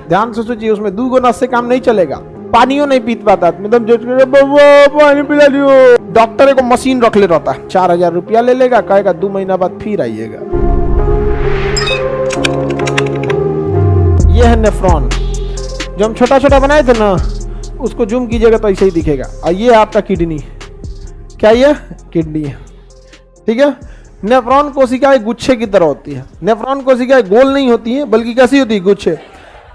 ध्यान से सोचिए, उसमें 2 नस से काम नहीं चलेगा। पानियों नहीं पी पाता, एकदम पानी पिला लियो। डॉक्टर को मशीन रख ले रहता है, 4000 रुपया ले लेगा, कहेगा 2 महीना बाद फिर आइएगा। ये है नेफ्रॉन, जो हम छोटा छोटा बनाए थे ना, उसको जूम कीजिएगा तो ऐसे ही दिखेगा। और ये आपका किडनी, क्या ये किडनी है, ठीक है। नेफ्रॉन कोशिकाएं गुच्छे की तरह होती है। नेफ्रॉन कोशिकाएं गोल नहीं होती हैं, बल्कि कैसी होती है, गुच्छे।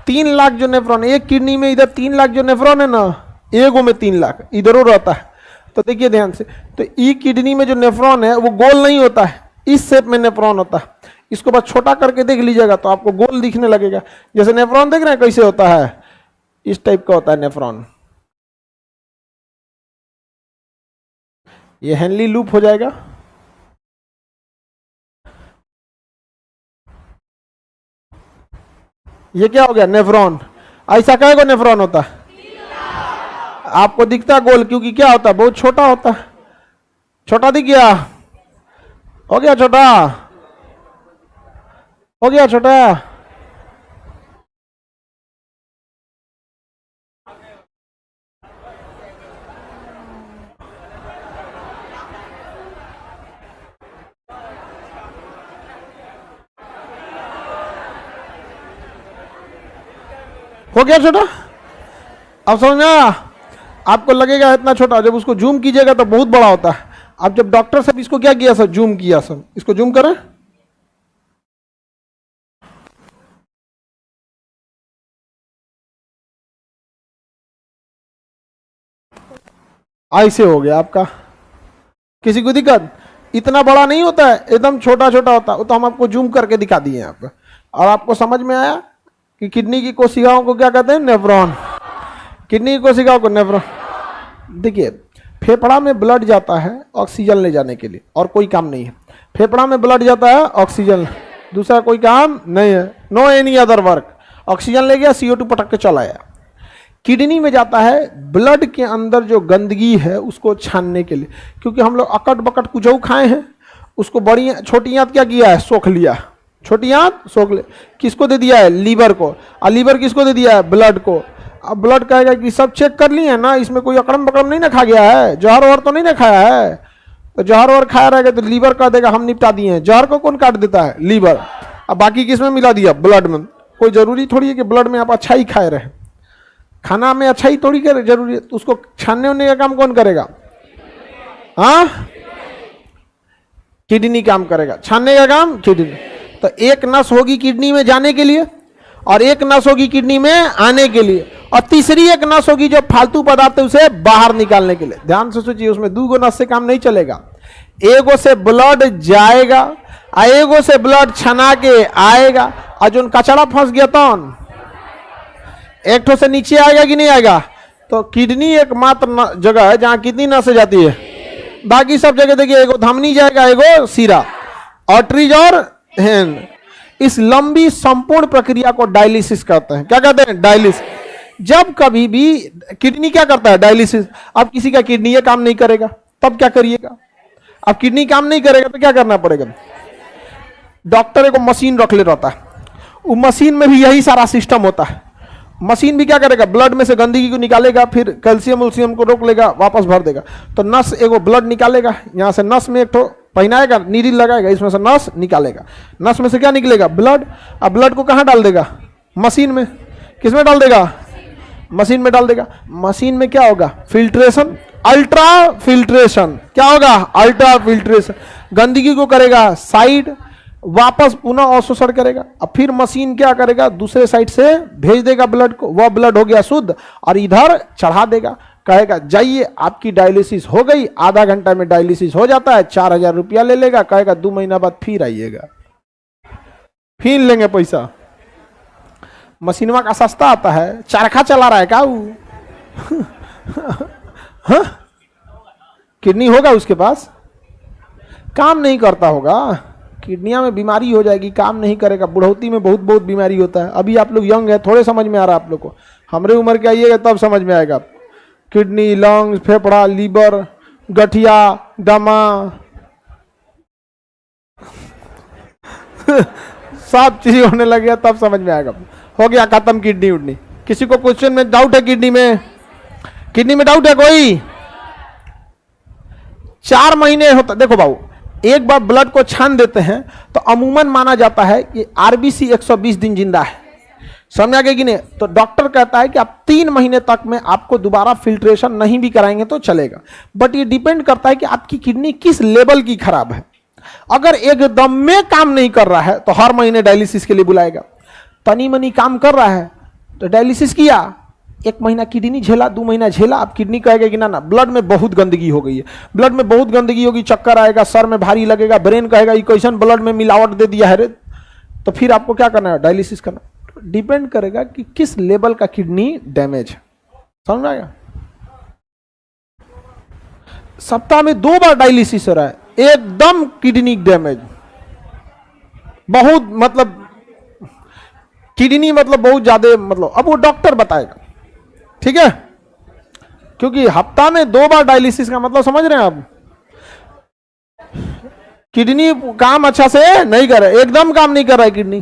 3 लाख जो नेफ्रॉन एक किडनी में, इधर 3 लाख जो नेफ्रॉन है ना, एगो में 3 लाख इधरों रहता है। तो देखिए ध्यान से, तो ई किडनी में जो नेफ्रॉन है वो गोल नहीं होता है, इस शेप में नेफ्रॉन होता है। इसको बस छोटा करके देख लीजिएगा तो आपको गोल दिखने लगेगा। जैसे नेफ्रॉन देख रहे हैं कैसे होता है, इस टाइप का होता है नेफ्रॉन। ये हेनली लूप हो जाएगा। ये क्या हो गया, नेफ्रॉन। ऐसा कहेगा नेफ्रॉन होता है, आपको दिखता गोल, क्योंकि क्या होता है, बहुत छोटा होता है। छोटा दिख गया, हो गया छोटा, हो गया छोटा। हो गया छोटा। अब समझ में आया? आपको लगेगा इतना छोटा, जब उसको जूम कीजिएगा तो बहुत बड़ा होता है। अब जब डॉक्टर साहब इसको क्या किया सर, जूम किया सर, इसको जूम करें, ऐसे हो गया आपका। किसी को दिक्कत? इतना बड़ा नहीं होता है, एकदम छोटा छोटा होता है। तो हम आपको जूम करके दिखा दिए आपको, और आपको समझ में आया कि किडनी की कोशिकाओं को क्या कहते हैं, नेफ्रॉन। किडनी की कोशिकाओं को नेफ्रॉन। देखिए, फेफड़ा में ब्लड जाता है ऑक्सीजन ले जाने के लिए, और कोई काम नहीं है। फेफड़ा में ब्लड जाता है ऑक्सीजन, दूसरा कोई काम नहीं है, no any other work. Oxygen ले गया, CO2 पटक के चला आया। किडनी में जाता है ब्लड के अंदर जो गंदगी है उसको छानने के लिए, क्योंकि हम लोग अकट बकट कुछ खाए हैं, उसको बड़ी छोटी आंत क्या किया है, सोख लिया। छोटी आंत सोख ले, किसको दे दिया है, लीवर को। और लीवर किसको दे दिया है, ब्लड को। अब ब्लड कहेगा कि सब चेक कर लिए ना, इसमें कोई अकड़म बकड़म नहीं ना खा गया है, जहर वहर तो नहीं ना खाया है। तो जहर वहर खाया रहेगा तो लीवर कह देगा हम निपटा दिए हैं। जहर को कौन काट देता है, लीवर। अब बाकी किस में मिला दिया, ब्लड में। कोई जरूरी थोड़ी है कि ब्लड में आप अच्छा ही खाए रहे, खाना में अच्छा ही थोड़ी कर जरूरी है। तो उसको छानने होने का काम कौन करेगा, हाँ, किडनी काम करेगा। छानने का काम किडनी। तो एक नस होगी किडनी में जाने के लिए, और एक नस होगी किडनी में आने के लिए, और तीसरी एक नस होगी जो फालतू पदार्थ है उसे बाहर निकालने के लिए। ध्यान से सोचिए, उसमें 2 नस से काम नहीं चलेगा। एगो से ब्लड जाएगा, एगो से ब्लड छना के आएगा, और जो कचड़ा फंस गया तो एक ठो से नीचे आएगा कि नहीं आएगा। तो किडनी एकमात्र जगह है जहां कितनी नसें जाती है, बाकी सब जगह देखिए, एगो धमनी जाएगा, एगो सिरा, आर्टरीज और हैंड। इस लंबी संपूर्ण प्रक्रिया को डायलिसिस कहते हैं। क्या कहते हैं, डायलिसिस। जब कभी भी किडनी क्या करता है, डायलिसिस। अब किसी का किडनी ये काम नहीं करेगा, तब क्या करिएगा। अब किडनी काम नहीं करेगा तो क्या करना पड़ेगा, डॉक्टर को मशीन रख ले रहता है, वो मशीन में भी यही सारा सिस्टम होता है। मशीन भी क्या करेगा, ब्लड में से गंदगी को निकालेगा, फिर कैल्शियम उल्शियम को रोक लेगा, वापस भर देगा। तो नस एगो ब्लड निकालेगा, यहाँ से नस में एक ठो पहनाएगा, नीडल लगाएगा, इसमें से नस निकालेगा। नस में से क्या निकलेगा, ब्लड। अब ब्लड को कहाँ डाल देगा, मशीन में। किस में डाल देगा, मशीन में डाल देगा। मशीन में क्या होगा, फिल्ट्रेशन, अल्ट्रा फिल्ट्रेशन। क्या होगा, अल्ट्रा फिल्ट्रेशन। गंदगी को करेगा साइड, वापस पुनः अवशोषण करेगा। अब फिर मशीन क्या करेगा, दूसरे साइड से भेज देगा ब्लड को, वह ब्लड हो गया शुद्ध, और इधर चढ़ा देगा। कहेगा जाइए आपकी डायलिसिस हो गई, आधा घंटा में डायलिसिस हो जाता है, 4000 रुपया ले लेगा, कहेगा 2 महीना बाद फिर आइएगा, फिर लेंगे पैसा। मशीनवा का सस्ता आता है, चरखा चला रहा है क्या वो हाँ? किडनी होगा उसके पास, काम नहीं करता होगा, किडनिया में बीमारी हो जाएगी, काम नहीं करेगा। बुढ़ौती में बहुत बहुत बीमारी होता है। अभी आप लोग यंग है, थोड़े समझ में आ रहा है आप लोग को, हमरे उम्र के आइएगा तब समझ में आएगा। किडनी, लंग्स, फेफड़ा, लीवर, गठिया, दमा सब चीज होने लगे तब समझ में आएगा। हो गया खत्म किडनी उडनी। किसी को क्वेश्चन में डाउट है किडनी में? किडनी में डाउट है कोई? 4 महीने होता, देखो बाबू एक बार ब्लड को छान देते हैं तो अमूमन माना जाता है कि आरबीसी 120 दिन जिंदा है, समझ आ गया कि नहीं? तो डॉक्टर कहता है कि आप 3 महीने तक में आपको दोबारा फिल्ट्रेशन नहीं भी कराएंगे तो चलेगा, बट ये डिपेंड करता है कि आपकी किडनी किस लेवल की खराब है। अगर एकदम में काम नहीं कर रहा है तो हर महीने डायलिसिस के लिए बुलाएगा। तनी मनी काम कर रहा है तो डायलिसिस किया, 1 महीना किडनी झेला, 2 महीना झेला, अब किडनी कहेगा कि ना ना ब्लड में बहुत गंदगी हो गई है, ब्लड में बहुत गंदगी होगी, चक्कर आएगा, सर में भारी लगेगा, ब्रेन कहेगा ये क्वेश्चन ब्लड में मिलावट दे दिया है रे, तो फिर आपको क्या करना है? डायलिसिस करना। डिपेंड करेगा कि किस लेवल का किडनी डैमेज है, समझ आएगा? सप्ताह में 2 बार डायलिसिस हो रहा है, एकदम किडनी डैमेज, बहुत मतलब किडनी मतलब बहुत ज्यादा, मतलब अब वो डॉक्टर बताएगा, ठीक है? क्योंकि हफ्ता में 2 बार डायलिसिस का मतलब समझ रहे हैं आप? किडनी काम अच्छा से नहीं कर रहा है, एकदम काम नहीं कर रहा है किडनी,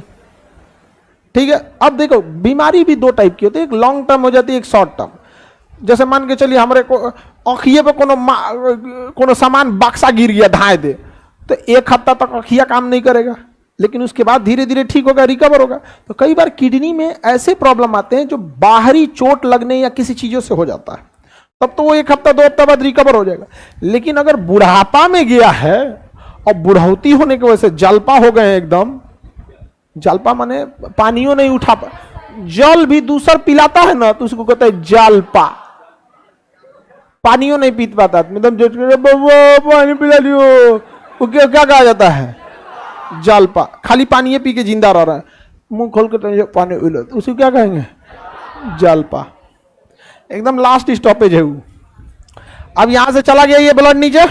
ठीक है? अब देखो बीमारी भी 2 टाइप की होती है, एक लॉन्ग टर्म हो जाती है, एक शॉर्ट टर्म। जैसे मान के चलिए हमारे को अखिए पे कोनो सामान बक्सा गिर गया धाए दे, तो 1 हफ्ता तक अखिया काम नहीं करेगा, लेकिन उसके बाद धीरे धीरे ठीक होगा, रिकवर होगा। तो कई बार किडनी में ऐसे प्रॉब्लम आते हैं जो बाहरी चोट लगने या किसी चीजों से हो जाता है, तब तो वो 1 हफ्ता 2 हफ्ता बाद रिकवर हो जाएगा। लेकिन अगर बुढ़ापा में गया है और बुढ़ौती होने की वजह से जलपा हो गए हैं, एकदम जलपा माने पानियों नहीं उठा पा, जल भी दूसर पिलाता है ना तो उसको कहता है जलपा, पानियों नहीं पी पाता, एकदम पानी पिला लियो, वो क्या कहा जाता है? जलपा। खाली पानी पी के जिंदा रह रहा है, मुंह खोल के पानी उसे क्या कहेंगे? जलपा। एकदम लास्ट स्टॉपेज है वो। अब यहां से चला गया ये ब्लड नीचे,